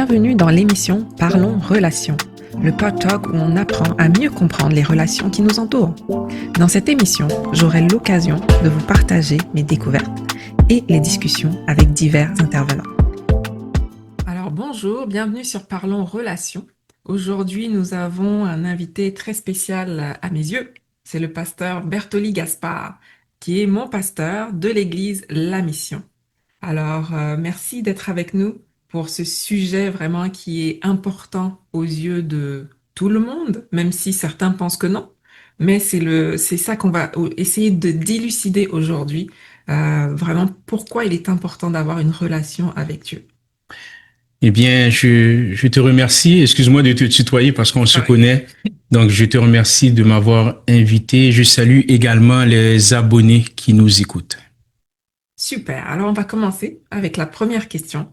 Bienvenue dans l'émission Parlons Relations, le pod-talk où on apprend à mieux comprendre les relations qui nous entourent. Dans cette émission, j'aurai l'occasion de vous partager mes découvertes et les discussions avec divers intervenants. Alors bonjour, bienvenue sur Parlons Relations. Aujourd'hui, nous avons un invité très spécial à mes yeux. C'est le pasteur Bertoli Gaspard, qui est mon pasteur de l'église La Mission. Alors, merci d'être avec nous pour ce sujet vraiment qui est important aux yeux de tout le monde, même si certains pensent que non. Mais c'est ça qu'on va essayer de d'élucider aujourd'hui, vraiment pourquoi il est important d'avoir une relation avec Dieu. Eh bien, je te remercie. Excuse-moi de te tutoyer parce qu'on se Ouais. connaît. Donc, je te remercie de m'avoir invité. Je salue également les abonnés qui nous écoutent. Super. Alors, on va commencer avec la première question,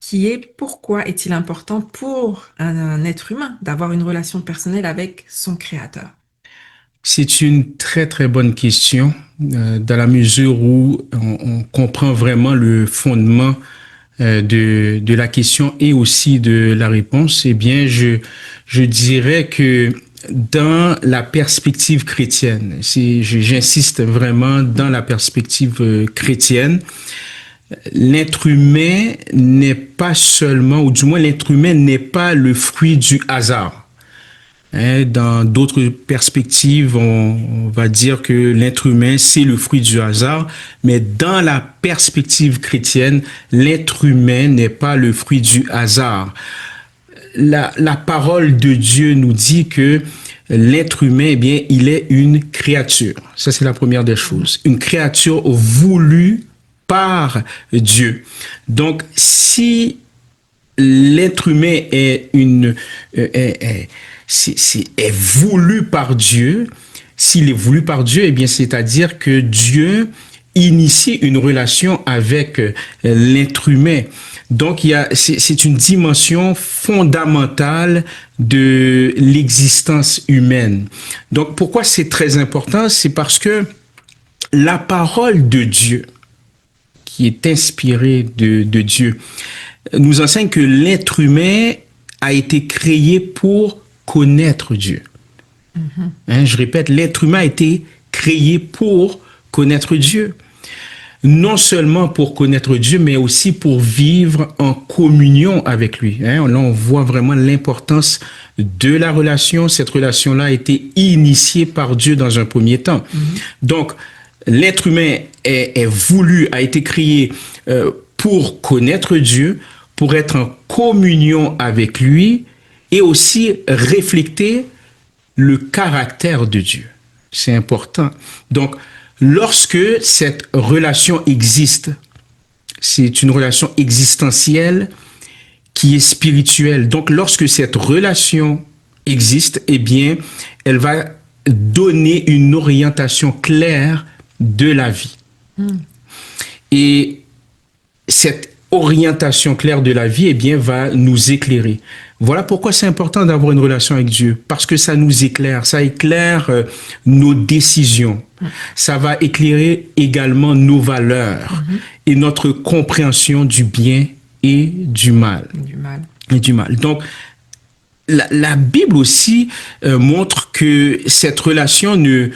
qui est pourquoi est-il important pour un être humain d'avoir une relation personnelle avec son Créateur? C'est une très, très bonne question dans la mesure où on comprend vraiment le fondement de la question et aussi de la réponse. Eh bien, je dirais que dans la perspective chrétienne, j'insiste vraiment dans la perspective chrétienne, l'être humain n'est pas seulement, ou du moins l'être humain n'est pas le fruit du hasard. Dans d'autres perspectives, on va dire que l'être humain, c'est le fruit du hasard, mais dans la perspective chrétienne, l'être humain n'est pas le fruit du hasard. La parole de Dieu nous dit que l'être humain, eh bien, il est une créature. Ça, c'est la première des choses. Une créature voulue par Dieu. Donc, si l'être humain est est voulu par Dieu, s'il est voulu par Dieu, eh bien, c'est-à-dire que Dieu initie une relation avec l'être humain. Donc, c'est une dimension fondamentale de l'existence humaine. Donc, pourquoi c'est très important? C'est parce que la parole de Dieu, qui est inspirée de Dieu, nous enseigne que l'être humain a été créé pour connaître Dieu. Je répète, l'être humain a été créé pour connaître Dieu. Non seulement pour connaître Dieu, mais aussi pour vivre en communion avec lui. Là, on voit vraiment l'importance de la relation. Cette relation-là a été initiée par Dieu dans un premier temps. Donc, l'être humain est voulu, a été créé pour connaître Dieu, pour être en communion avec lui et aussi refléter le caractère de Dieu. C'est important. Donc, lorsque cette relation existe, c'est une relation existentielle qui est spirituelle. Donc, lorsque cette relation existe, eh bien, elle va donner une orientation claire de la vie. Et cette orientation claire de la vie, eh bien, va nous éclairer. Voilà pourquoi c'est important d'avoir une relation avec Dieu, parce que ça nous éclaire, ça éclaire nos décisions, ça va éclairer également nos valeurs et notre compréhension du bien et du mal. Donc, la Bible aussi montre que cette relation ne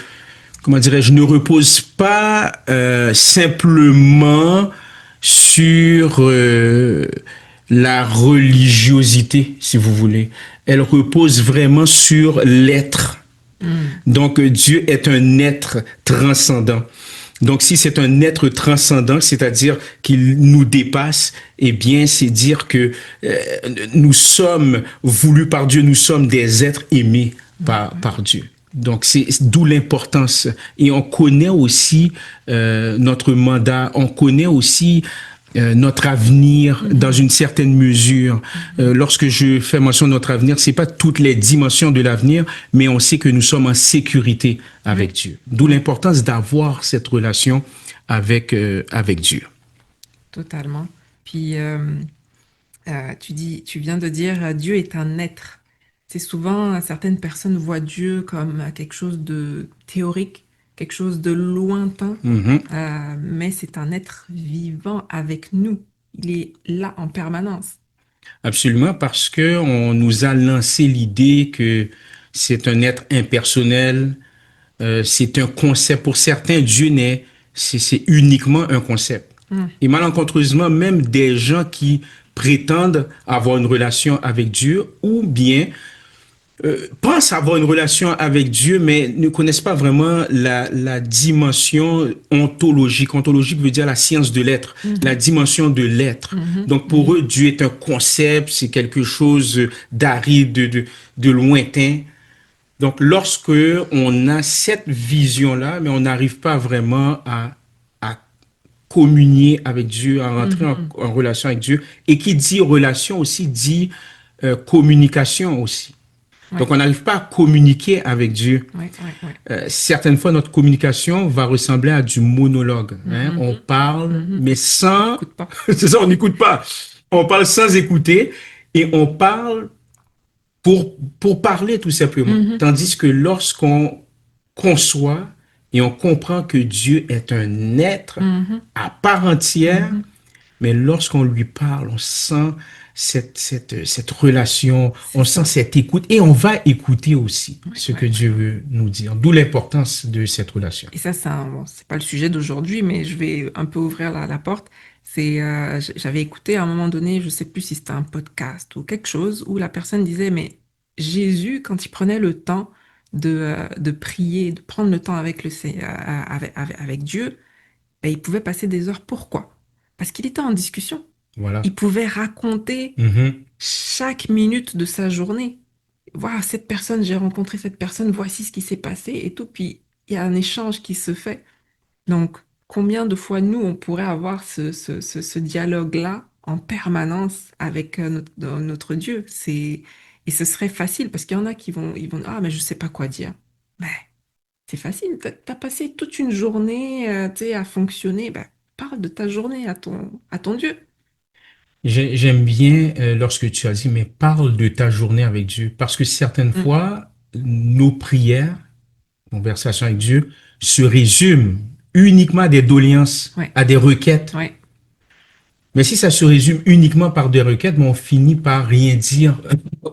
repose pas simplement sur la religiosité, si vous voulez. Elle repose vraiment sur l'être. Donc, Dieu est un être transcendant. Donc, si c'est un être transcendant, c'est-à-dire qu'il nous dépasse, eh bien, c'est dire que nous sommes voulus par Dieu, nous sommes des êtres aimés par Dieu. Donc, c'est d'où l'importance. Et on connaît aussi notre mandat, on connaît aussi notre avenir dans une certaine mesure. Lorsque je fais mention de notre avenir, c'est pas toutes les dimensions de l'avenir, mais on sait que nous sommes en sécurité avec Dieu. D'où l'importance d'avoir cette relation avec Dieu. Totalement. Puis, tu viens de dire, Dieu est un être. C'est souvent, certaines personnes voient Dieu comme quelque chose de théorique, quelque chose de lointain, mais c'est un être vivant avec nous. Il est là en permanence. Absolument, parce que on nous a lancé l'idée que c'est un être impersonnel, c'est un concept. Pour certains, Dieu n'est, c'est uniquement un concept. Mm. Et malencontreusement, même des gens qui prétendent avoir une relation avec Dieu ou bien pensent avoir une relation avec Dieu, mais ne connaissent pas vraiment la dimension ontologique. Ontologique veut dire la science de l'être, la Mhm. dimension de l'être. Mhm. Donc pour Mhm. eux, Dieu est un concept, c'est quelque chose d'aride, de lointain. Donc lorsque on a cette vision-là, mais on n'arrive pas vraiment à communier avec Dieu, à rentrer Mhm. en relation avec Dieu, et qui dit relation aussi dit communication aussi. Donc, Ouais, on n'arrive pas à communiquer avec Dieu. ouais, ouais, ouais. Certaines fois, notre communication va ressembler à du monologue. Hein. On Mhm. parle, Mhm. mais sans... Écoute pas. C'est ça, on n'écoute pas. On parle sans écouter et on parle pour parler tout simplement. Mhm. Tandis que lorsqu'on conçoit et on comprend que Dieu est un être Mhm. à part entière, Mhm. mais lorsqu'on lui parle, on sent cette relation, C'est on sent ça. cette écoute et on va écouter aussi Ouais, ce ouais, que ouais. Dieu veut nous dire. D'où l'importance de cette relation. Et ça, bon, c'est pas le sujet d'aujourd'hui, mais je vais un peu ouvrir la porte. J'avais écouté à un moment donné, je sais plus si c'était un podcast ou quelque chose, où la personne disait, mais Jésus, quand il prenait le temps de prier, de prendre le temps avec avec Dieu, ben, il pouvait passer des heures. Pourquoi? Parce qu'il était en discussion. Voilà. Il pouvait raconter Mhm. chaque minute de sa journée. Voilà, cette personne, j'ai rencontré cette personne, voici ce qui s'est passé et tout. Puis il y a un échange qui se fait. Donc, combien de fois nous, on pourrait avoir ce dialogue-là en permanence avec notre Dieu? Et ce serait facile parce qu'il y en a ils vont, ah, mais je sais pas quoi dire. Mais c'est facile, t'as passé toute une journée, tu sais, à fonctionner. Ben, parle de ta journée à ton Dieu. J'aime bien lorsque tu as dit, mais parle de ta journée avec Dieu. Parce que certaines Mm. fois, nos prières, conversations avec Dieu, se résument uniquement à des doléances, Ouais, à des requêtes. ouais. Mais si ça se résume uniquement par des requêtes, ben, on finit par rien dire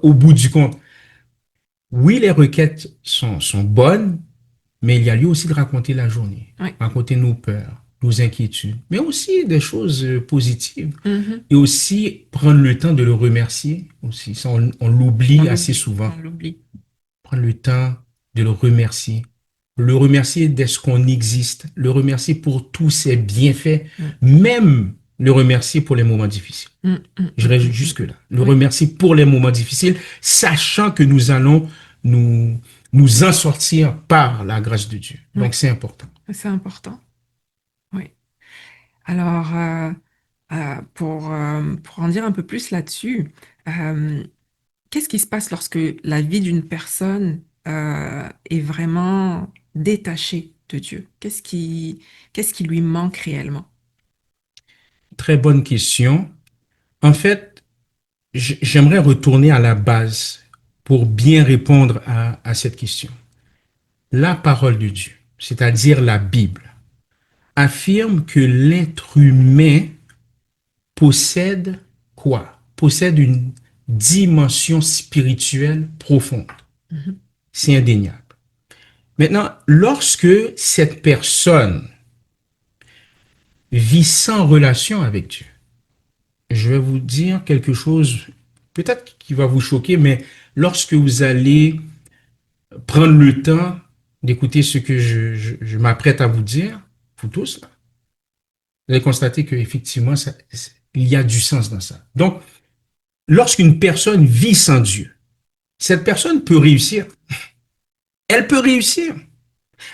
au bout du compte. Oui, les requêtes sont bonnes, mais il y a lieu aussi de raconter la journée, Ouais. raconter nos peurs, nos inquiétudes, mais aussi des choses positives. Mhm. Et aussi prendre le temps de le remercier aussi. Ça, on On l'oublie assez l'oublie, souvent. on l'oublie. Prendre le temps de le remercier. Le remercier dès ce qu'on existe. Le remercier pour tous ses bienfaits. Mm. Même le remercier pour les moments difficiles. Mm, mm, Je mm, reste mm, mm. jusque-là. Le Oui, remercier pour les moments difficiles, sachant que nous allons nous, nous en sortir par la grâce de Dieu. oui, Donc, c'est important. c'est important. Oui. Alors, pour en dire un peu plus là-dessus, euh, qu'est-ce qui se passe lorsque la vie d'une personne est vraiment détachée de Dieu? Qu'est-ce qui lui manque réellement? Très bonne question. En fait, j'aimerais retourner à la base pour bien répondre à cette question. La parole de Dieu, c'est-à-dire la Bible, affirme que l'être humain possède quoi? Possède une dimension spirituelle profonde. Mhm. C'est indéniable. Maintenant, lorsque cette personne vit sans relation avec Dieu, je vais vous dire quelque chose, peut-être qui va vous choquer, mais lorsque vous allez prendre le temps d'écouter ce que je m'apprête à vous dire, vous tous, là, vous allez constater qu'effectivement, il y a du sens dans ça. Donc, lorsqu'une personne vit sans Dieu, cette personne peut réussir. Elle peut réussir.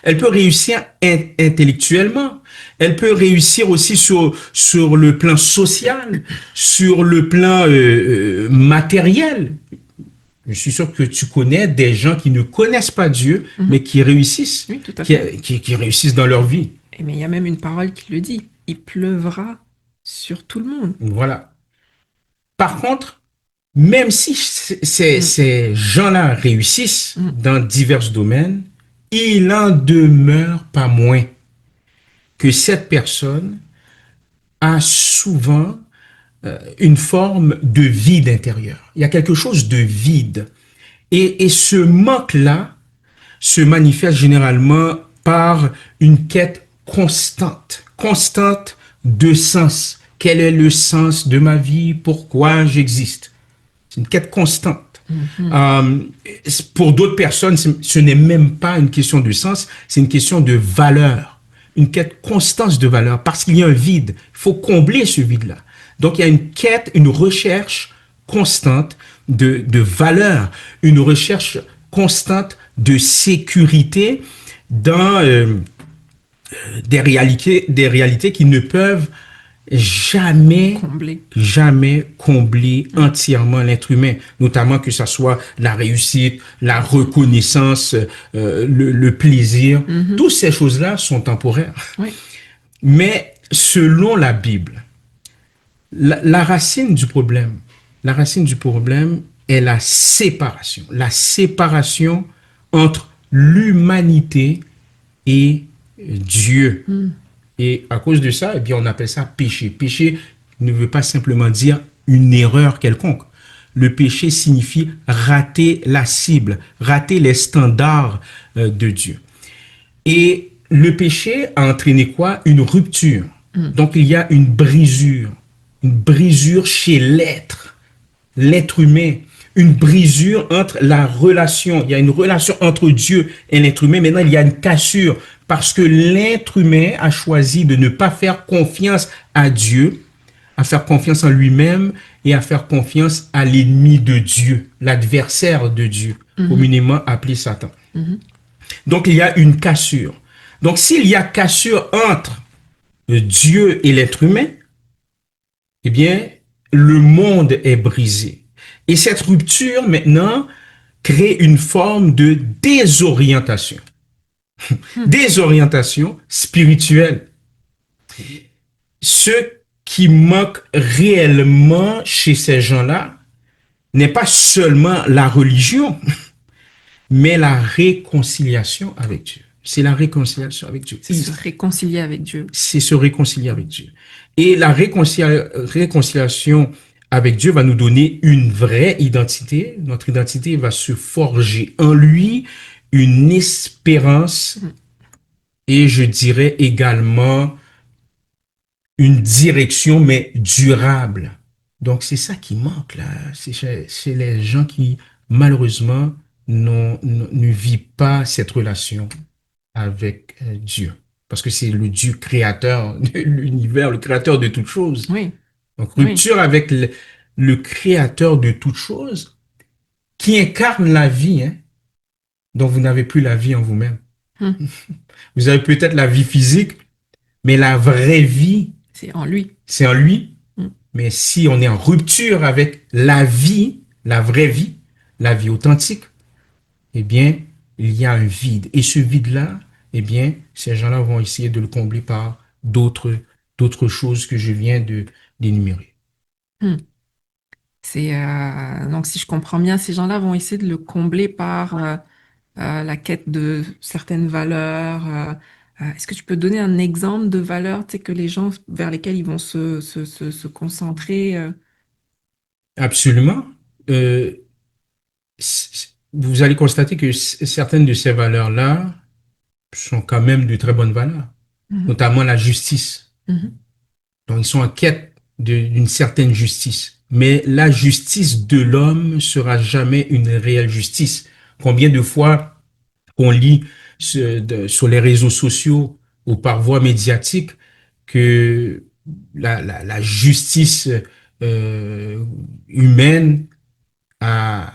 Elle peut réussir intellectuellement. Elle peut réussir aussi sur le plan social, sur le plan matériel. Je suis sûr que tu connais des gens qui ne connaissent pas Dieu, mais Mhm. qui réussissent, Oui, tout à fait. qui réussissent dans leur vie. Mais il y a même une parole qui le dit. Il pleuvra sur tout le monde. Voilà. Par contre, même si Mm, ces gens-là réussissent mm, dans divers domaines, il en demeure pas moins que cette personne a souvent une forme de vide intérieur. Il y a quelque chose de vide. Et ce manque-là se manifeste généralement par une quête constante de sens. Quel est le sens de ma vie? Pourquoi j'existe? C'est une quête constante. Pour d'autres personnes, ce n'est même pas une question de sens, c'est une question de valeur. Une quête constante de valeur, parce qu'il y a un vide. Il faut combler ce vide-là. Donc, il y a une quête, une recherche constante de valeur, une recherche constante de sécurité dans des réalités qui ne peuvent jamais combler entièrement l'être humain, notamment que ce soit la réussite, la reconnaissance, le plaisir. Toutes ces choses-là sont temporaires. Oui. Mais selon la Bible, la racine du problème est la séparation entre l'humanité et Dieu. Et à cause de ça, eh bien, on appelle ça péché. Péché ne veut pas simplement dire une erreur quelconque. Le péché signifie rater la cible, rater les standards de Dieu. Et le péché a entraîné quoi? Une rupture. Donc, il y a une brisure chez l'être humain, une brisure entre la relation. Il y a une relation entre Dieu et l'être humain. Maintenant, il y a une cassure parce que l'être humain a choisi de ne pas faire confiance à Dieu, à faire confiance en lui-même et à faire confiance à l'ennemi de Dieu, l'adversaire de Dieu, communément appelé Satan. Donc, il y a une cassure. Donc, s'il y a cassure entre Dieu et l'être humain, eh bien, le monde est brisé. Et cette rupture, maintenant, crée une forme de désorientation. Désorientation spirituelle. Ce qui manque réellement chez ces gens-là n'est pas seulement la religion, mais la réconciliation avec Dieu. C'est la réconciliation avec Dieu. C'est se réconcilier avec Dieu. C'est se réconcilier avec Dieu. Et la réconciliation avec Dieu va nous donner une vraie identité. Notre identité va se forger en lui une espérance et je dirais également une direction, mais durable. Donc, c'est ça qui manque là. C'est les gens qui, malheureusement, ne vivent pas cette relation avec Dieu. Parce que c'est le Dieu créateur de l'univers, le créateur de toutes choses. Oui. Donc, rupture avec le créateur de toutes choses qui incarne la vie, hein, dont vous n'avez plus la vie en vous-même. Vous avez peut-être la vie physique, mais la vraie vie, c'est en lui. C'est en lui. Mais si on est en rupture avec la vie, la vraie vie, la vie authentique, eh bien, il y a un vide. Et ce vide-là, eh bien, ces gens-là vont essayer de le combler par d'autres choses que je viens d'énumérer. Donc, si je comprends bien, ces gens-là vont essayer de le combler par la quête de certaines valeurs. Est-ce que tu peux donner un exemple de valeurs, tu sais, que les gens vers lesquelles ils vont se concentrer Absolument. Vous allez constater que certaines de ces valeurs-là sont quand même de très bonnes valeurs, notamment la justice. Donc, ils sont en quête d'une certaine justice. Mais la justice de l'homme sera jamais une réelle justice. Combien de fois on lit sur les réseaux sociaux ou par voie médiatique que la justice humaine a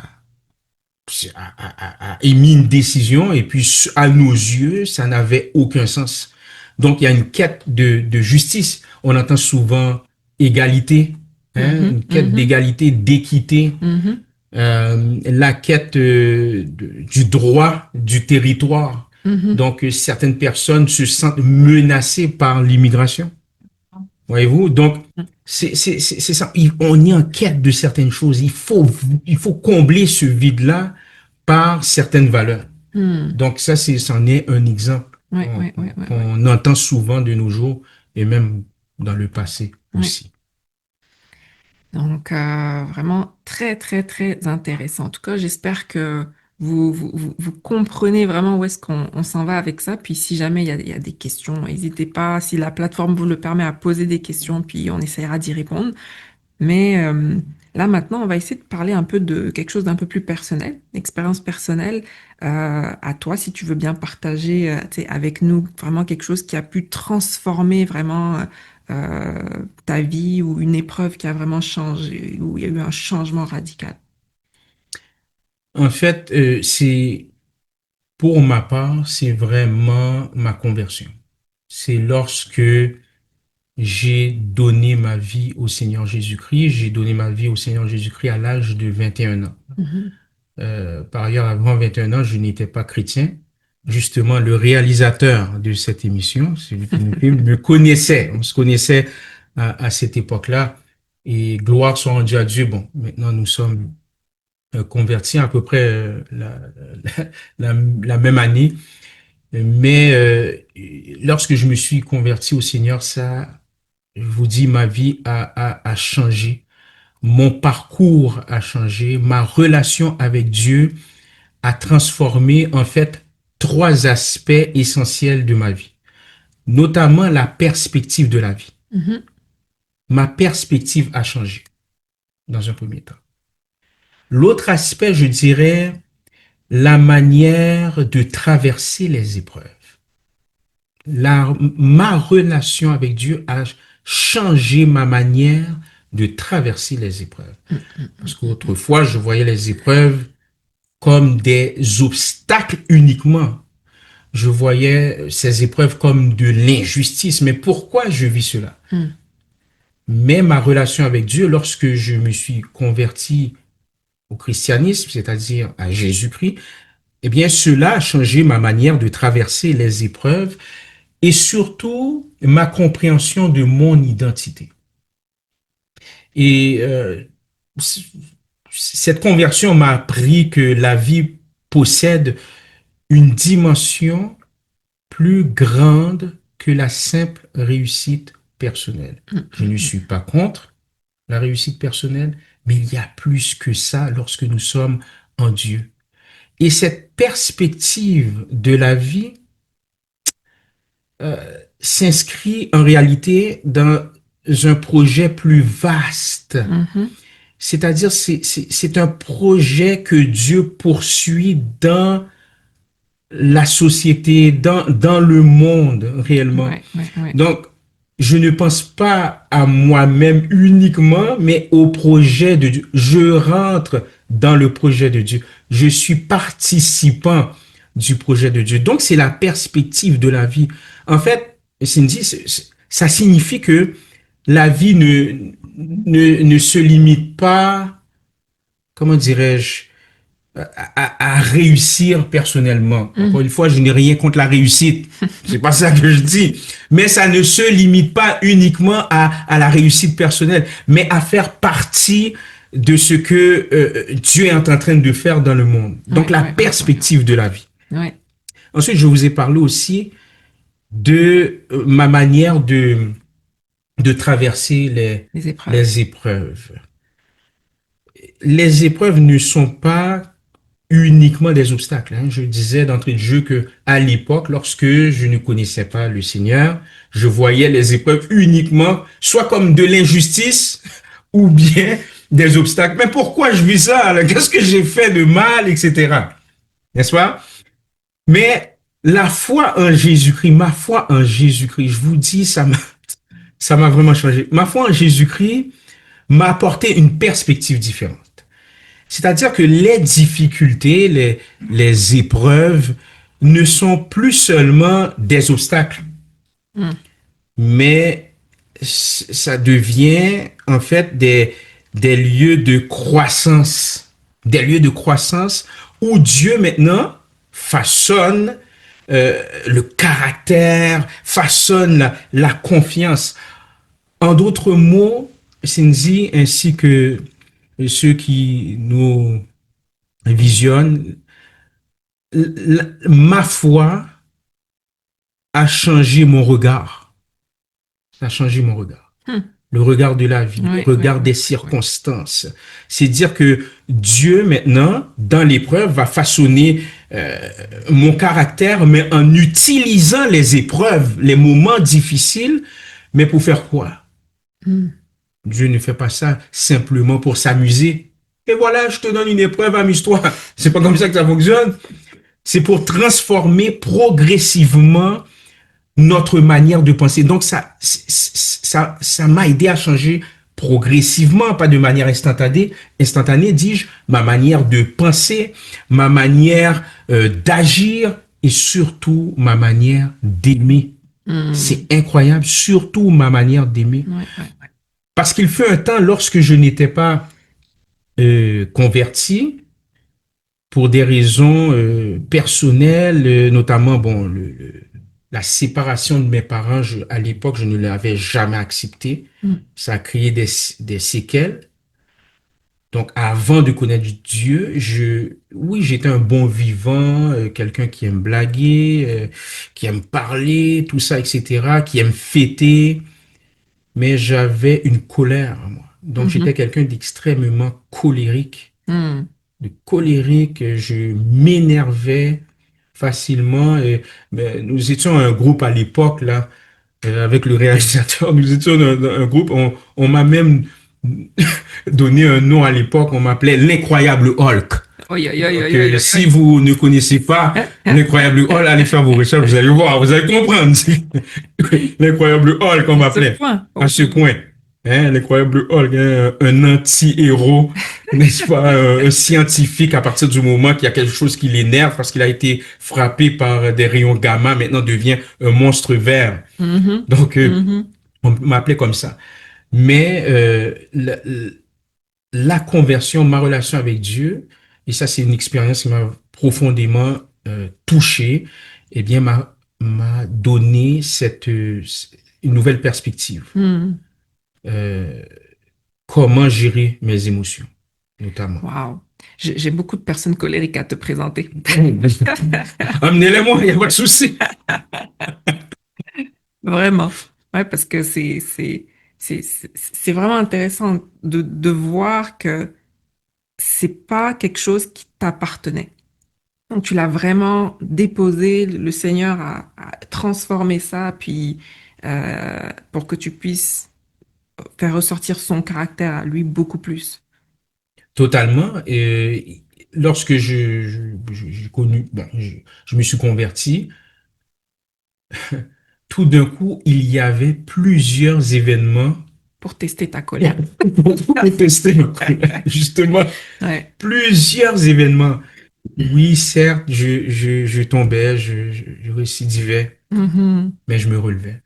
émis une décision et puis à nos yeux, ça n'avait aucun sens. Donc, il y a une quête de justice. On entend souvent égalité, une quête d'égalité, d'équité, la quête du droit du territoire. Donc, certaines personnes se sentent menacées par l'immigration. Voyez-vous? Donc, c'est ça. On est en quête de certaines choses. Il faut combler ce vide-là par certaines valeurs. Donc, ça, c'en est un exemple qu'on entend souvent de nos jours et même dans le passé aussi. Donc, vraiment très, très, très intéressant. En tout cas, j'espère que vous comprenez vraiment où est-ce qu'on s'en va avec ça. Puis, si jamais il y a des questions, n'hésitez pas, si la plateforme vous le permet, à poser des questions, puis on essaiera d'y répondre. Mais là, maintenant, on va essayer de parler un peu de quelque chose d'un peu plus personnel, expérience personnelle. À toi, si tu veux bien partager tu sais, avec nous vraiment quelque chose qui a pu transformer vraiment ta vie ou une épreuve qui a vraiment changé, où il y a eu un changement radical. En fait, pour ma part, c'est vraiment ma conversion. C'est lorsque j'ai donné ma vie au Seigneur Jésus-Christ. J'ai donné ma vie au Seigneur Jésus-Christ à l'âge de 21 ans. Mhm, Par ailleurs, avant 21 ans, je n'étais pas chrétien. Justement, le réalisateur de cette émission, celui qui nous filme, me connaissait. On se connaissait à cette époque-là. Et gloire soit rendue à Dieu. Bon, maintenant, nous sommes convertis à peu près la même année. Mais lorsque je me suis converti au Seigneur, ça, je vous dis, ma vie a changé. Mon parcours a changé. Ma relation avec Dieu a transformé, en fait, trois aspects essentiels de ma vie, notamment la perspective de la vie. mhm, Ma perspective a changé dans un premier temps. L'autre aspect, je dirais, la manière de traverser les épreuves. Ma relation avec Dieu a changé ma manière de traverser les épreuves. mhm, mhm, Parce mhm, mhm. qu'autrefois, je voyais les épreuves comme des obstacles uniquement. Je voyais ces épreuves comme de l'injustice. Mais pourquoi je vis cela? Mhm. Mais ma relation avec Dieu, lorsque je me suis converti au christianisme, c'est-à-dire à Jésus-Christ, eh bien, cela a changé ma manière de traverser les épreuves et surtout ma compréhension de mon identité. Et cette conversion m'a appris que la vie possède une dimension plus grande que la simple réussite personnelle. Mhm, Je ne mhm. suis pas contre la réussite personnelle, mais il y a plus que ça lorsque nous sommes en Dieu. Et cette perspective de la vie s'inscrit en réalité dans un projet plus vaste. Mhm. C'est-à-dire, c'est un projet que Dieu poursuit dans la société, dans le monde réellement. Ouais, ouais, ouais. Donc, je ne pense pas à moi-même uniquement, mais au projet de Dieu. Je rentre dans le projet de Dieu. Je suis participant du projet de Dieu. Donc, c'est la perspective de la vie. En fait, Cindy, ça signifie que la vie ne se limite pas, comment dirais-je, à réussir personnellement. Encore une Mhm. fois, je n'ai rien contre la réussite. C'est pas ça que je dis. Mais ça ne se limite pas uniquement à la réussite personnelle, mais à faire partie de ce que Dieu est en train de faire dans le monde. Donc Ouais, la ouais, ouais, ouais, perspective de la vie. ouais. Ouais. Ensuite, je vous ai parlé aussi de ma manière de traverser Les épreuves. les épreuves. Les épreuves ne sont pas uniquement des obstacles. Hein. Je disais d'entrée de jeu que à l'époque, lorsque je ne connaissais pas le Seigneur, je voyais les épreuves uniquement soit comme de l'injustice ou bien des obstacles. Mais pourquoi je vis ça? Qu'est-ce que j'ai fait de mal, etc. N'est-ce pas? Mais la foi en Jésus-Christ, ma foi en Jésus-Christ, je vous dis, ça m'a vraiment changé. Ma foi en Jésus-Christ m'a apporté une perspective différente. C'est-à-dire que les difficultés, les épreuves ne sont plus seulement des obstacles, Mhm. mais ça devient en fait des lieux de croissance, des lieux de croissance où Dieu maintenant façonne le caractère, façonne la confiance. En d'autres mots, Cindy, ainsi que ceux qui nous visionnent, ma foi a changé mon regard. Ça a changé mon regard. le regard de la vie, Oui, le regard oui, des oui, circonstances. C'est dire que Dieu, maintenant, dans l'épreuve, va façonner mon caractère, mais en utilisant les épreuves, les moments difficiles, mais pour faire quoi? oui. Dieu ne fait pas ça simplement pour s'amuser. Et voilà, je te donne une épreuve, amuse-toi. C'est pas comme ça que ça fonctionne. C'est pour transformer progressivement notre manière de penser. Donc, ça m'a aidé à changer progressivement, pas de manière instantanée, dis-je, ma manière de penser, ma manière d'agir et surtout ma manière d'aimer. Hmm. C'est incroyable, surtout ma manière d'aimer. Ouais, ouais, ouais. Parce qu'il fut un temps, lorsque je n'étais pas converti, pour des raisons personnelles, notamment bon, la séparation de mes parents, à l'époque, je ne l'avais jamais accepté. Hmm. Ça a créé des séquelles. Donc, avant de connaître Dieu, oui, j'étais un bon vivant, quelqu'un qui aime blaguer, qui aime parler, tout ça, etc., qui aime fêter, mais j'avais une colère en moi. Donc, j'étais Mhm. quelqu'un d'extrêmement colérique, Hmm. je m'énervais facilement. Mais nous étions un groupe à l'époque, là, avec le réalisateur, nous étions dans un groupe, on m'a même donné un nom à l'époque, on m'appelait l'incroyable Hulk. Oi, oi, oi, Donc, oi, oi, oi, si oi. vous ne connaissez pas l'incroyable Hulk, allez faire vos recherches, vous allez voir, vous allez comprendre. L'incroyable Hulk, on À ce m'appelait, point. à Oh. ce point. Hein, l'incroyable Hulk, hein, un anti-héros, n'est-ce pas, un scientifique à partir du moment qu'il y a quelque chose qui l'énerve parce qu'il a été frappé par des rayons gamma, maintenant devient un monstre vert. Mhm. Donc, Mhm. on m'appelait comme ça. Mais la conversion, ma relation avec Dieu, et ça c'est une expérience qui m'a profondément touché, eh bien m'a donné une nouvelle perspective. Hmm. Euh, comment gérer mes émotions, notamment. Wow. J'ai beaucoup de personnes colériques à te présenter. Amenez-les-moi, il n'y a pas de souci. Vraiment. Ouais, parce que c'est vraiment intéressant de voir que c'est pas quelque chose qui t'appartenait. Donc, tu l'as vraiment déposé, le Seigneur a transformé ça, puis pour que tu puisses faire ressortir son caractère à lui beaucoup plus. Totalement. Et lorsque j'ai connu, bon, je me suis converti, tout d'un coup, il y avait plusieurs événements Pour tester ta colère. pour tester ma colère. Justement, Ouais. plusieurs événements. Oui, certes, je tombais, je récidivais, Mhm. mais je me relevais.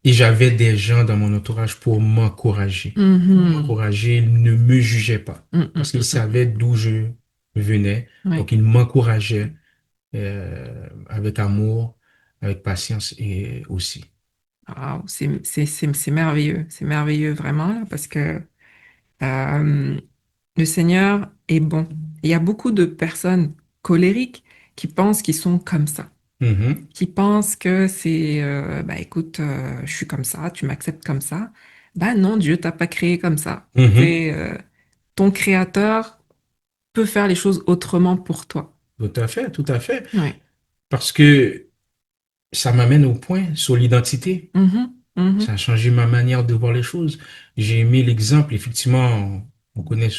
Et j'avais des gens dans mon entourage pour m'encourager. Mhm. M'encourager, ils ne me jugeaient pas Mm, mm, parce qu'ils mm, savaient d'où je venais. ouais. Donc, ils m'encourageaient avec amour, avec patience et aussi. Waouh, c'est merveilleux. C'est merveilleux vraiment, là, parce que euh, le Seigneur est bon. Il y a beaucoup de personnes colériques qui pensent qu'ils sont comme ça, Mhm, qui pensent que c'est, bah écoute, je suis comme ça, tu m'acceptes comme ça. Bah non, Dieu t'a pas créé comme ça. mhm. C'est, ton Créateur peut faire les choses autrement pour toi. Tout à fait, tout à fait. Ouais. Parce que ça m'amène au point sur l'identité. Mhm, Ça mhm. a changé ma manière de voir les choses. J'ai aimé l'exemple. Effectivement, on connaît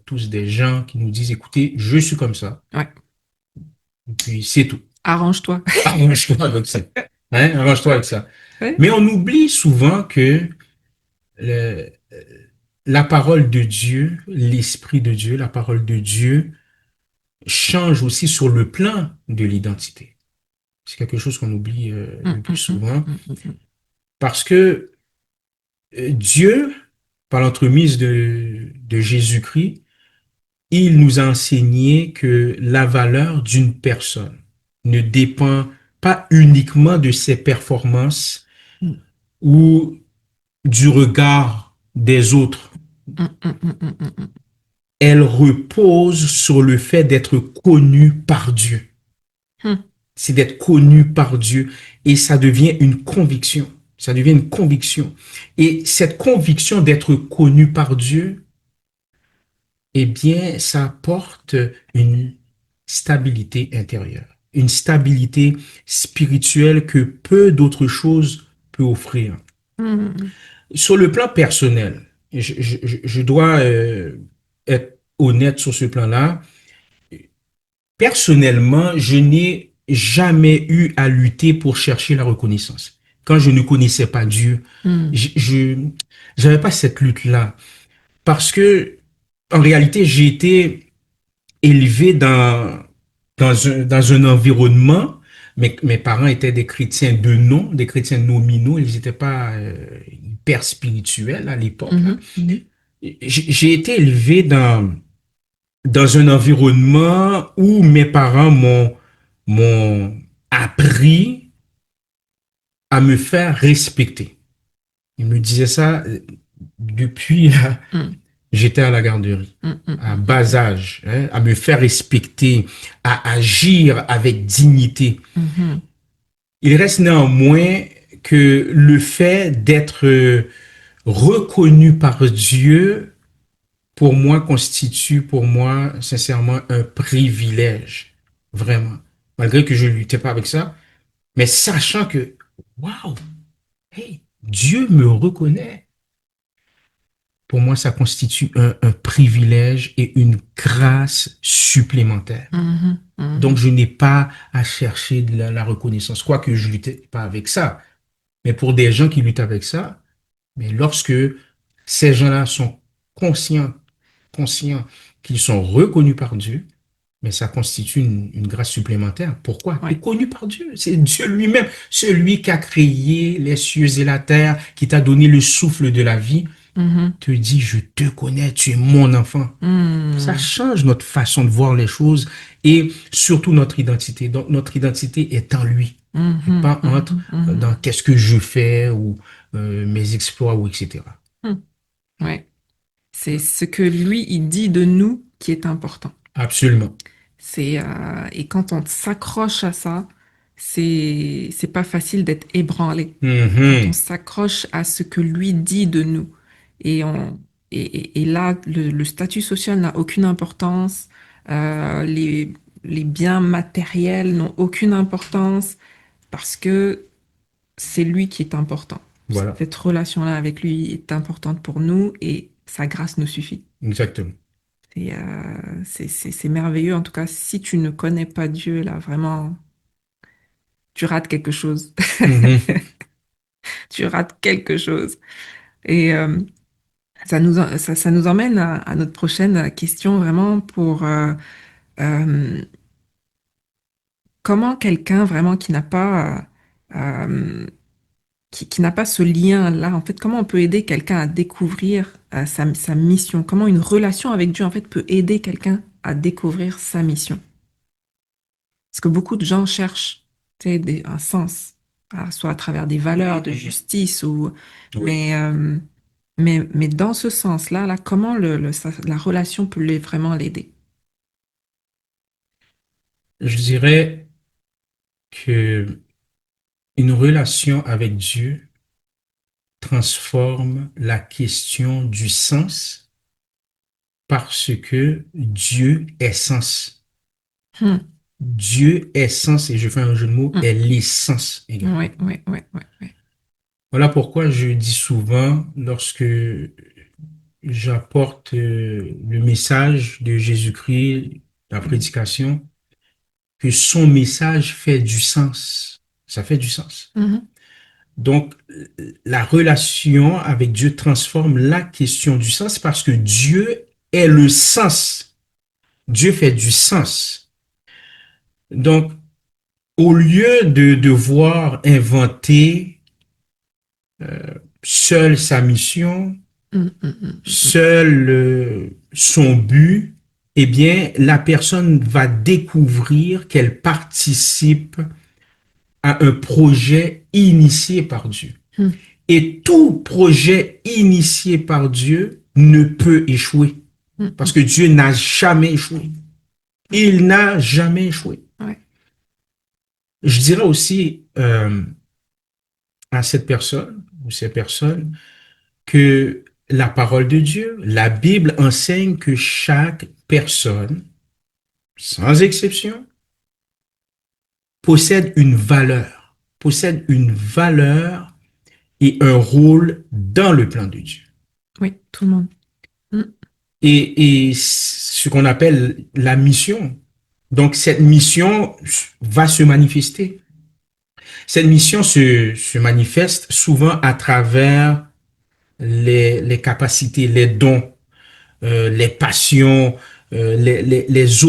tous des gens qui nous disent, écoutez, je suis comme ça. Ouais. Et puis, c'est tout. Arrange-toi. Arrange-toi avec ça. Hein? Arrange-toi avec ça. Ouais. Mais on oublie souvent que le- la parole de Dieu, l'Esprit de Dieu, la parole de Dieu change aussi sur le plan de l'identité. C'est quelque chose qu'on oublie le Mm, plus mm, mm, souvent mm, mm, mm. parce que Dieu, par l'entremise de Jésus-Christ, il nous a enseigné que la valeur d'une personne ne dépend pas uniquement de ses performances Mm, ou du regard des autres. mm, mm, mm, mm, mm, mm. Elle repose sur le fait d'être connu par Dieu. Hmm. C'est d'être connu par Dieu et ça devient une conviction. Ça devient une conviction. Et cette conviction d'être connu par Dieu, eh bien, ça apporte une stabilité intérieure, une stabilité spirituelle que peu d'autres choses peuvent offrir. Mhm. Sur le plan personnel, je dois être honnête sur ce plan-là. Personnellement, je n'ai jamais eu à lutter pour chercher la reconnaissance. Quand je ne connaissais pas Dieu, Mhm. je n'avais pas cette lutte-là. Parce que, en réalité, j'ai été élevé dans un environnement. Mes parents étaient des chrétiens de nom, des chrétiens nominaux. Ils n'étaient pas hyper spirituels à l'époque, là. Mhm. Mhm. J'ai été élevé dans un environnement où mes parents m'ont appris à me faire respecter. Ils me disaient ça depuis j'étais à la garderie, Mhm. à Mhm. bas âge, hein, à me faire respecter, à agir avec dignité. Mhm. Il reste néanmoins que le fait d'être reconnu par Dieu, pour moi, constitue pour moi, sincèrement, un privilège. Vraiment. Malgré que je ne luttais pas avec ça, mais sachant que, waouh, hey, Dieu me reconnaît. Pour moi, ça constitue un privilège et une grâce supplémentaire. Mhm. Donc, Mhm. je n'ai pas à chercher de la reconnaissance, quoique je ne luttais pas avec ça. Mais pour des gens qui luttent avec ça, mais lorsque ces gens-là sont conscients, conscients qu'ils sont reconnus par Dieu, mais ça constitue une grâce supplémentaire. Pourquoi? Tu es Ouais. connu par Dieu. C'est Dieu lui-même, celui qui a créé les cieux et la terre, qui t'a donné le souffle de la vie, Mhm. te dit, je te connais, tu es mon enfant. Ça Mhm. change notre façon de voir les choses et surtout notre identité. Donc, notre identité est en lui et Mhm. pas entre Mhm. Mhm. dans qu'est-ce que je fais ou mes exploits ou etc. Mhm. Ouais. C'est ce que lui, il dit de nous qui est important. Absolument. Et quand on s'accroche à ça, c'est pas facile d'être ébranlé. Quand on Mhm. s'accroche à ce que lui dit de nous. Et, on, et là, le statut social n'a aucune importance, euh, les, les biens matériels n'ont aucune importance parce que c'est lui qui est important. Voilà, Cette relation-là avec lui est importante pour nous et sa grâce nous suffit. exactement. C'est merveilleux. En tout cas, si tu ne connais pas Dieu, là, vraiment, tu rates quelque chose. Mhm. Tu rates quelque chose. Et ça nous emmène à notre prochaine question, vraiment, pour euh, comment quelqu'un vraiment qui n'a pas ce lien-là, en fait, comment on peut aider quelqu'un à découvrir sa mission? Comment une relation avec Dieu, en fait, peut aider quelqu'un à découvrir sa mission? Parce que beaucoup de gens cherchent, tu sais, un sens, soit à travers des valeurs de justice ou, Oui. mais, euh, mais dans ce sens-là, là, comment la relation peut vraiment l'aider? Je dirais que une relation avec Dieu transforme la question du sens parce que Dieu est sens. Hmm. Dieu est sens, et je fais un jeu de mots, est Hmm. l'essence Ouais, également. ouais, ouais, ouais, ouais. Voilà pourquoi je dis souvent, lorsque j'apporte le message de Jésus-Christ, la prédication, que son message fait du sens. Ça fait du sens. Mhm. Donc, la relation avec Dieu transforme la question du sens parce que Dieu est le sens. Dieu fait du sens. Donc, au lieu de devoir inventer seul sa mission, Hmm, hmm, hmm, hmm, hmm. seul son but, eh bien, la personne va découvrir qu'elle participe à un projet initié par Dieu. Hmm, Et tout projet initié par Dieu ne peut échouer. hmm, Parce hmm. que Dieu n'a jamais échoué. Il n'a jamais échoué. Ouais. Je dirais aussi, à cette personne ou ces personnes que la parole de Dieu, la Bible enseigne que chaque personne, sans exception, possède une valeur et un rôle dans le plan de Dieu. Oui, tout le monde. Mm. Et ce qu'on appelle la mission. Donc, cette mission va se manifester. Cette mission se manifeste souvent à travers les capacités, les dons, les passions, les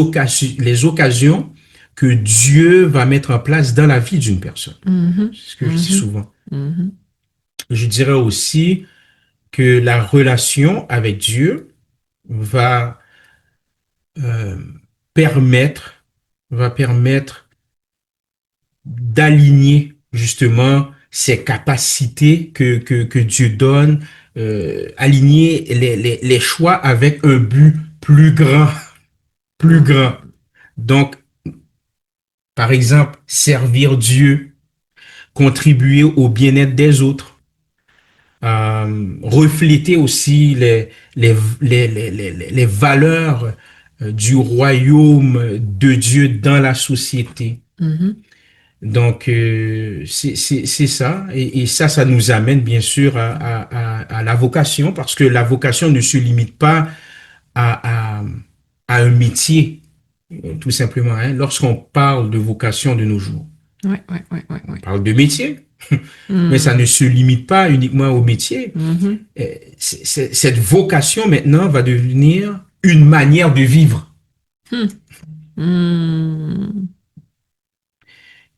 occasions que Dieu va mettre en place dans la vie d'une personne. Mhm. C'est ce que je dis Mhm. souvent. Mhm. Je dirais aussi que la relation avec Dieu va euh, permettre, va permettre d'aligner justement ces capacités que Dieu donne, aligner les choix avec un but plus grand, plus grand. Mhm. Donc, par exemple, servir Dieu, contribuer au bien-être des autres, refléter aussi les valeurs du royaume de Dieu dans la société. Mhm. Donc, c'est ça. Et ça, ça nous amène bien sûr à la vocation, parce que la vocation ne se limite pas à, à, à un métier, tout simplement. Hein. Lorsqu'on parle de vocation de nos jours, Ouais, ouais, ouais, ouais, on ouais. parle de métier, mais ça ne Mm. se limite pas uniquement au métier. Mhm. Cette vocation maintenant va devenir une manière de vivre Mm. Mm.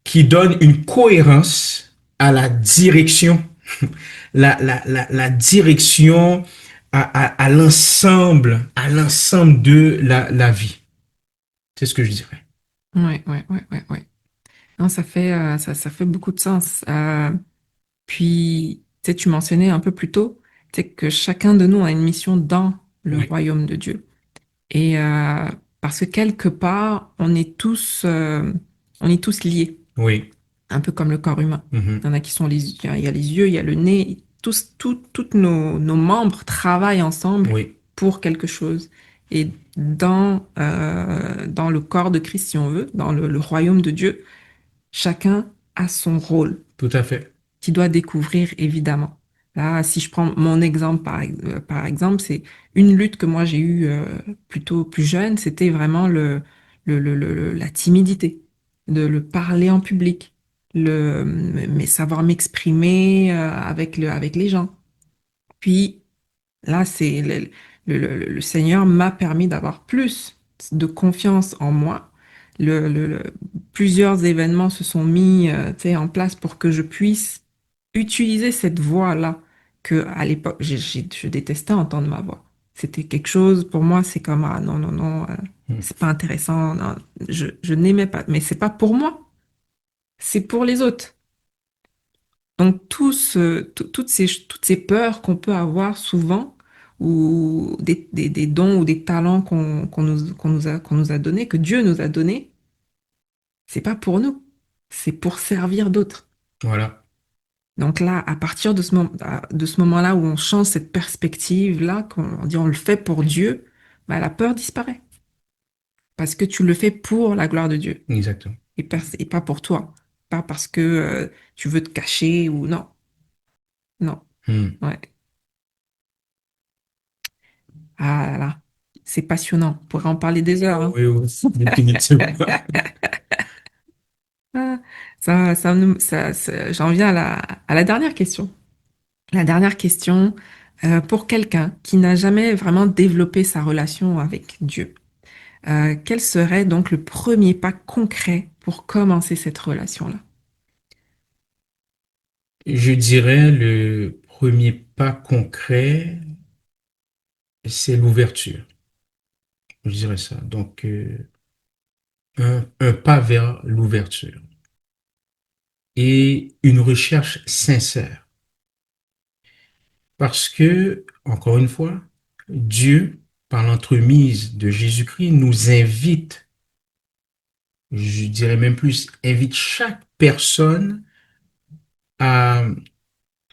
qui donne une cohérence à la direction, la direction à l'ensemble de la vie. C'est ce que je dirais. Ouais, ouais, ouais, ouais, ouais. Non, ça fait beaucoup de sens. Puis, tu sais, tu mentionnais un peu plus tôt, tu sais, que chacun de nous a une mission dans le Oui, royaume de Dieu. Et parce que quelque part, on est tous liés, oui, un peu comme le corps humain. Il y mhm, en a qui sont il y a les yeux, il y a le nez. Tous nos membres travaillent ensemble oui, pour quelque chose. Et dans le corps de Christ, si on veut, dans le royaume de Dieu, chacun a son rôle tout à fait. qu'il doit découvrir, évidemment. Là, si je prends mon exemple, par exemple, c'est une lutte que moi j'ai eue plutôt plus jeune, c'était vraiment la timidité, de le parler en public, mais savoir m'exprimer avec les gens. Puis là, le Seigneur m'a permis d'avoir plus de confiance en moi. Plusieurs événements se sont mis, tu sais, en place pour que je puisse utiliser cette voix-là que à l'époque, je détestais entendre ma voix. C'était quelque chose, pour moi, c'est comme, ah non, non, non, Mhm. c'est pas intéressant, non, je n'aimais pas. Mais c'est pas pour moi, c'est pour les autres. Donc, toutes ces peurs qu'on peut avoir souvent, ou des dons ou des talents qu'on nous a donnés, que Dieu nous a donnés, c'est pas pour nous, c'est pour servir d'autres. Voilà, Donc là, à partir de ce moment-là où on change cette perspective-là, qu'on dit on le fait pour Dieu, bah, la peur disparaît. Parce que tu le fais pour la gloire de Dieu exactement. et pas pour toi. Pas parce que tu veux te cacher ou non. Non. Mhm. Ouais. Ah là là, c'est passionnant. On pourrait en parler des heures, hein. Oui, oui, définitivement. Ah, j'en viens à la dernière question. La dernière question, pour quelqu'un qui n'a jamais vraiment développé sa relation avec Dieu, quel serait donc le premier pas concret pour commencer cette relation-là? Je dirais le premier pas concret, c'est l'ouverture. Je dirais ça. Donc, un pas vers l'ouverture et une recherche sincère. Parce que, encore une fois, Dieu, par l'entremise de Jésus-Christ, nous invite, je dirais même plus, invite chaque personne à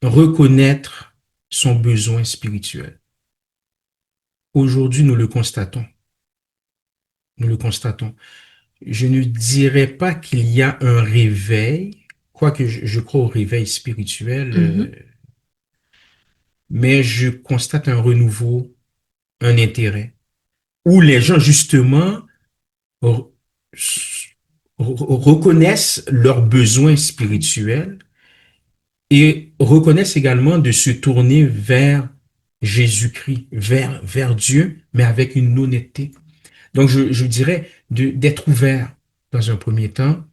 reconnaître son besoin spirituel. Aujourd'hui, nous le constatons. Nous le constatons. Je ne dirais pas qu'il y a un réveil, quoique je crois au réveil spirituel, Mhm. mais je constate un renouveau, un intérêt, où les gens, justement, re- reconnaissent leurs besoins spirituels et reconnaissent également de se tourner vers Jésus-Christ, vers Dieu, mais avec une honnêteté. Donc, je dirais d'être ouvert dans un premier temps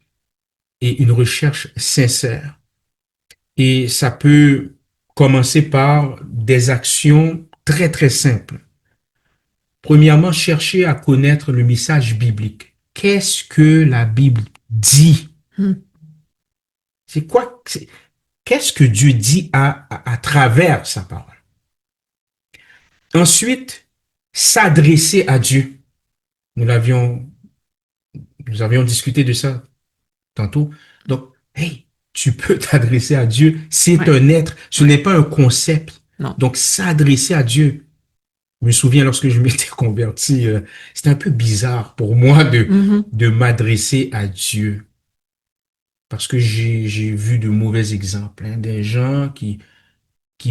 et une recherche sincère. Et ça peut commencer par des actions très, très simples. Premièrement, chercher à connaître le message biblique. Qu'est-ce que la Bible dit? Mhm. C'est quoi? Qu'est-ce que Dieu dit à travers sa parole? Ensuite, s'adresser à Dieu. Nous l'avions, nous avions discuté de ça tantôt. Donc, hey, tu peux t'adresser à Dieu. C'est Ouais. un être. Ce n'est pas un concept. Non. Donc, s'adresser à Dieu. Je me souviens lorsque je m'étais converti, c'était un peu bizarre pour moi Mhm. de m'adresser à Dieu. Parce que j'ai vu de mauvais exemples, hein, des gens qui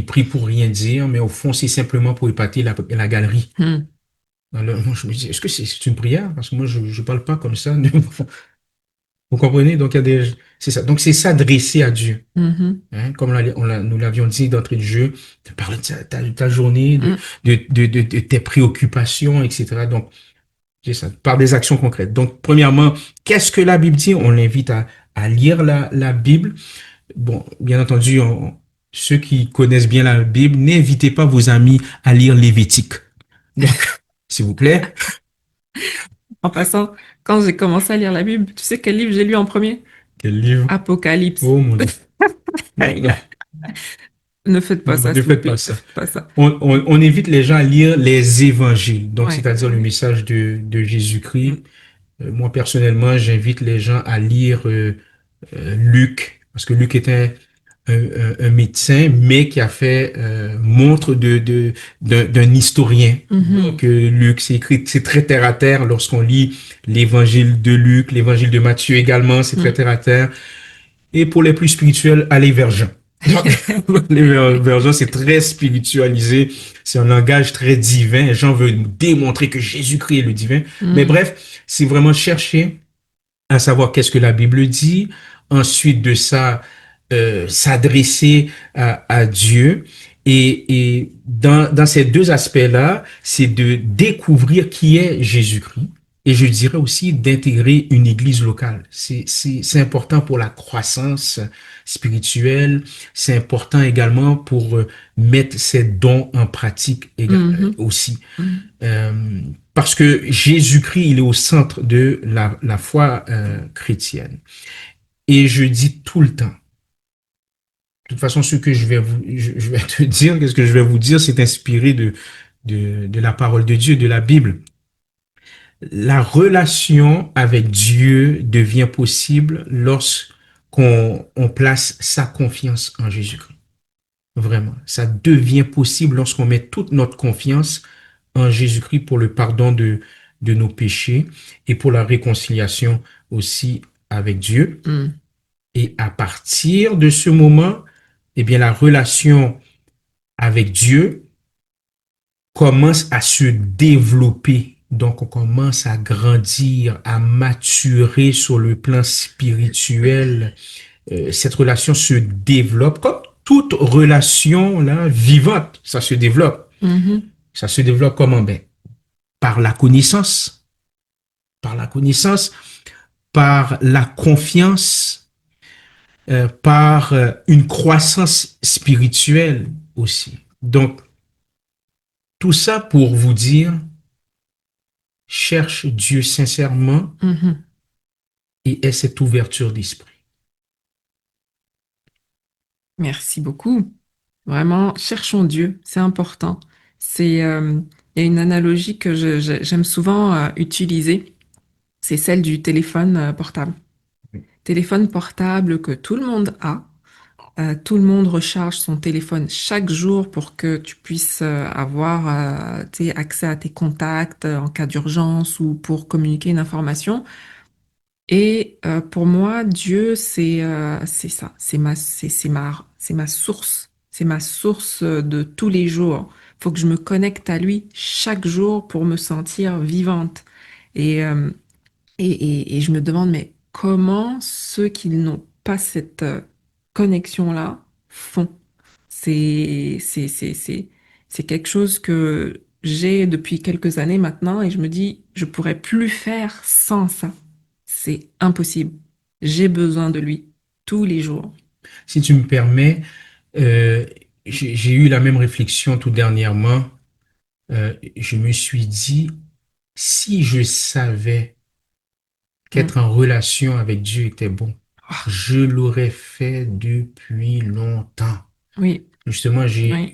prient pour rien dire, mais au fond, c'est simplement pour épater la galerie. Mhm. Alors, moi, je me dis, est-ce que c'est une prière? Parce que moi, je ne parle pas comme ça. Vous comprenez? Donc, il y a c'est ça. Donc, c'est s'adresser à Dieu. Mhm. Hein, comme nous l'avions dit d'entrée de jeu, de parler de ta journée, Mhm. de tes préoccupations, etc. Donc, c'est ça, par des actions concrètes. Donc, premièrement, qu'est-ce que la Bible dit? On l'invite à lire la Bible. Bon, bien entendu, ceux qui connaissent bien la Bible, n'invitez pas vos amis à lire Lévitique. Donc, s'il vous plaît, En passant, quand j'ai commencé à lire la Bible, tu sais quel livre j'ai lu en premier? quel livre? Apocalypse. Oh mon Dieu. Non, Ne faites pas non, ça, ne s'il vous faites pas plaît. ça. Ne faites pas ça. On invite les gens à lire les évangiles, donc Ouais. c'est-à-dire le message de Jésus-Christ. Moi, personnellement, j'invite les gens à lire Luc, parce que Luc était un médecin, mais qui a fait montre d'un historien. Mhm. Donc, Luc, c'est écrit, c'est très terre à terre lorsqu'on lit l'évangile de Luc, l'évangile de Matthieu également, c'est très Mhm. terre à terre. Et pour les plus spirituels, allez vers Jean. Donc, les vers Jean, c'est très spiritualisé. C'est un langage très divin. Jean veut démontrer que Jésus-Christ est le divin. Mais Mhm. bref, c'est vraiment chercher à savoir qu'est-ce que la Bible dit. Ensuite de ça, s'adresser à Dieu. Et dans ces deux aspects-là, c'est de découvrir qui est Jésus-Christ. Et je dirais aussi d'intégrer une église locale. C'est important pour la croissance spirituelle. C'est important également pour mettre ses dons en pratique Mhm. aussi. Mhm. Euh, parce que Jésus-Christ, il est au centre de la foi chrétienne. Et je dis tout le temps, de toute façon, ce que je vais te dire, qu'est-ce que je vais vous dire, c'est inspiré de la parole de Dieu, de la Bible. La relation avec Dieu devient possible lorsqu'on place sa confiance en Jésus-Christ. Vraiment, ça devient possible lorsqu'on met toute notre confiance en Jésus-Christ pour le pardon de nos péchés et pour la réconciliation aussi avec Dieu. Mhm. Et à partir de ce moment, eh bien, la relation avec Dieu commence à se développer. Donc, on commence à grandir, à maturer sur le plan spirituel. Cette relation se développe comme toute relation là, vivante. Ça se développe. Mhm. Ça se développe comment? Ben, par la connaissance. Par la connaissance, par la confiance, par une croissance spirituelle aussi. Donc, tout ça pour vous dire, cherche Dieu sincèrement Mhm. et aie cette ouverture d'esprit. Merci beaucoup. Vraiment, cherchons Dieu, c'est important. C'est, il y a une analogie que j'aime souvent utiliser, c'est celle du téléphone portable. Téléphone portable que tout le monde a. Tout le monde recharge son téléphone chaque jour pour que tu puisses avoir accès à tes contacts en cas d'urgence ou pour communiquer une information. Et pour moi, Dieu, c'est ça, c'est ma source, c'est ma source de tous les jours. Faut que je me connecte à lui chaque jour pour me sentir vivante. Et et je me demande, mais comment ceux qui n'ont pas cette connexion-là font? C'est, c'est, c'est, c'est, c'est quelque chose que j'ai depuis quelques années maintenant et je me dis, je pourrais plus faire sans ça. C'est impossible. J'ai besoin de lui tous les jours. Si tu me permets, euh, j'ai eu la même réflexion tout dernièrement. Je me suis dit, si je savais Mm. qu'être en relation avec Dieu était bon, Ah, je l'aurais fait depuis longtemps. oui, Justement, j'ai oui,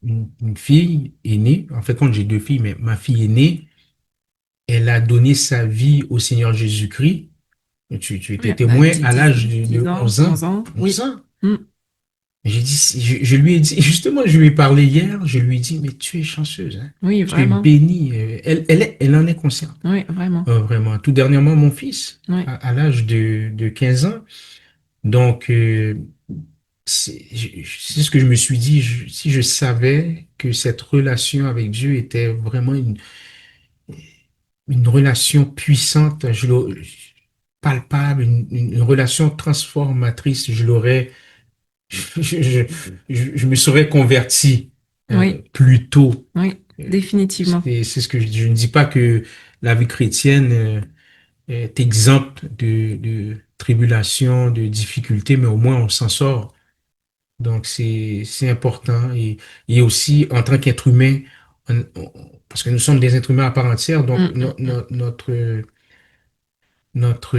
une fille aînée. En fait, quand j'ai deux filles, mais ma fille aînée, elle a donné sa vie au Seigneur Jésus-Christ. Tu oui, étais témoin à l'âge de 10 ans, 11 ans. 11 ans, 11 oui. ans. Mm. J'ai dit, je lui ai dit, justement, je lui ai parlé hier, je lui ai dit, mais tu es chanceuse, hein. Oui, Tu es vraiment. bénie. Elle en est consciente. Oui, vraiment. Vraiment. Tout dernièrement, mon fils, Oui. à l'âge de 15 ans. Donc, c'est ce que je me suis dit, si je savais que cette relation avec Dieu était vraiment une relation puissante, palpable, une relation transformatrice, je l'aurais, je, je, je me serais converti Oui, plus tôt. oui, définitivement. C'est ce que je ne dis pas que la vie chrétienne est exempte de tribulations, de difficultés, mais au moins on s'en sort. Donc c'est important. Et aussi, en tant qu'être humain, parce que nous sommes des êtres humains à part entière, donc Mm, mm, mm. notre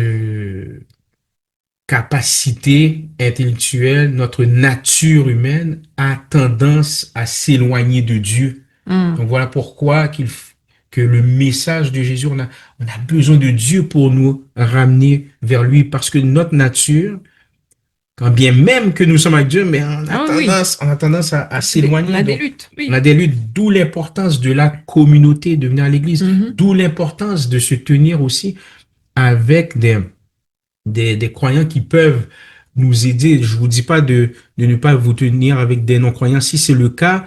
capacité intellectuelle, notre nature humaine a tendance à s'éloigner de Dieu. Mm. Donc voilà pourquoi que le message de Jésus, on a besoin de Dieu pour nous ramener vers lui, parce que notre nature, quand bien même que nous sommes avec Dieu, mais Ah oui, on a tendance à on s'éloigner. a des Donc, luttes, on a oui. des luttes, d'où l'importance de la communauté, de venir à l'église, Mhm, d'où l'importance de se tenir aussi avec des croyants qui peuvent nous aider. Je vous dis pas de ne pas vous tenir avec des non-croyants. Si c'est le cas,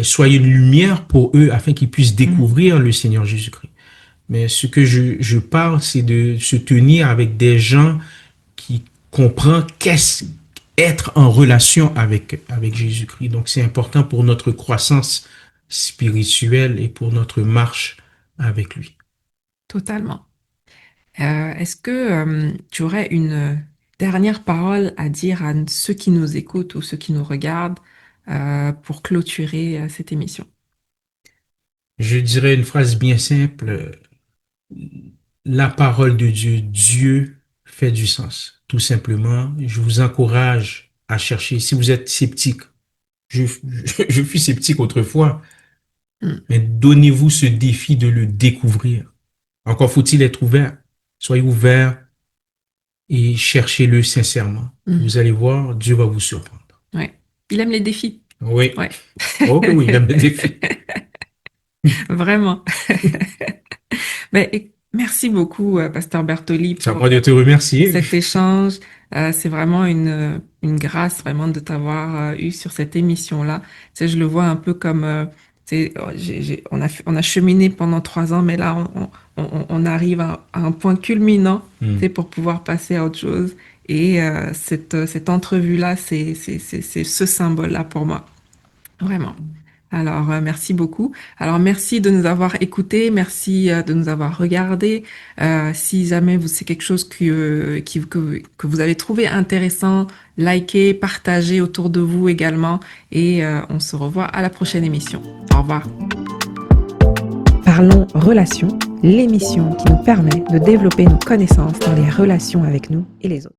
soyez une lumière pour eux afin qu'ils puissent mhm. découvrir le Seigneur Jésus-Christ. Mais ce que je parle, c'est de se tenir avec des gens qui comprennent qu'est-ce être en relation avec Jésus-Christ. Donc, c'est important pour notre croissance spirituelle et pour notre marche avec lui. Totalement. Est-ce que tu aurais une dernière parole à dire à ceux qui nous écoutent ou ceux qui nous regardent pour clôturer cette émission? Je dirais une phrase bien simple. La parole de Dieu, Dieu fait du sens. Tout simplement, je vous encourage à chercher. Si vous êtes sceptique, je fus sceptique autrefois, Mm, mais donnez-vous ce défi de le découvrir. Encore faut-il être ouvert. Soyez ouvert et cherchez-le sincèrement. mhm. Vous allez voir, Dieu va vous surprendre. Ouais. Il aime les défis. Oui. Ouais. Oh que oui, il aime le défi. Vraiment. Ben, merci beaucoup, Pasteur Bertoli, C'est à pour moi de te remercier. cet échange. C'est vraiment une grâce vraiment de t'avoir eu sur cette émission-là. Tu sais, je le vois un peu comme, tu sais, on a cheminé pendant 3 ans, mais là, on arrive à un point culminant, tu sais, Hmm. pour pouvoir passer à autre chose. Et cette entrevue-là, c'est ce symbole-là pour moi. Vraiment. Alors, merci beaucoup. Alors, merci de nous avoir écoutés, merci de nous avoir regardés. Si jamais c'est quelque chose que vous avez trouvé intéressant, likez, partagez autour de vous également. Et on se revoit à la prochaine émission. Au revoir. Parlons Relations, l'émission qui nous permet de développer nos connaissances dans les relations avec nous et les autres.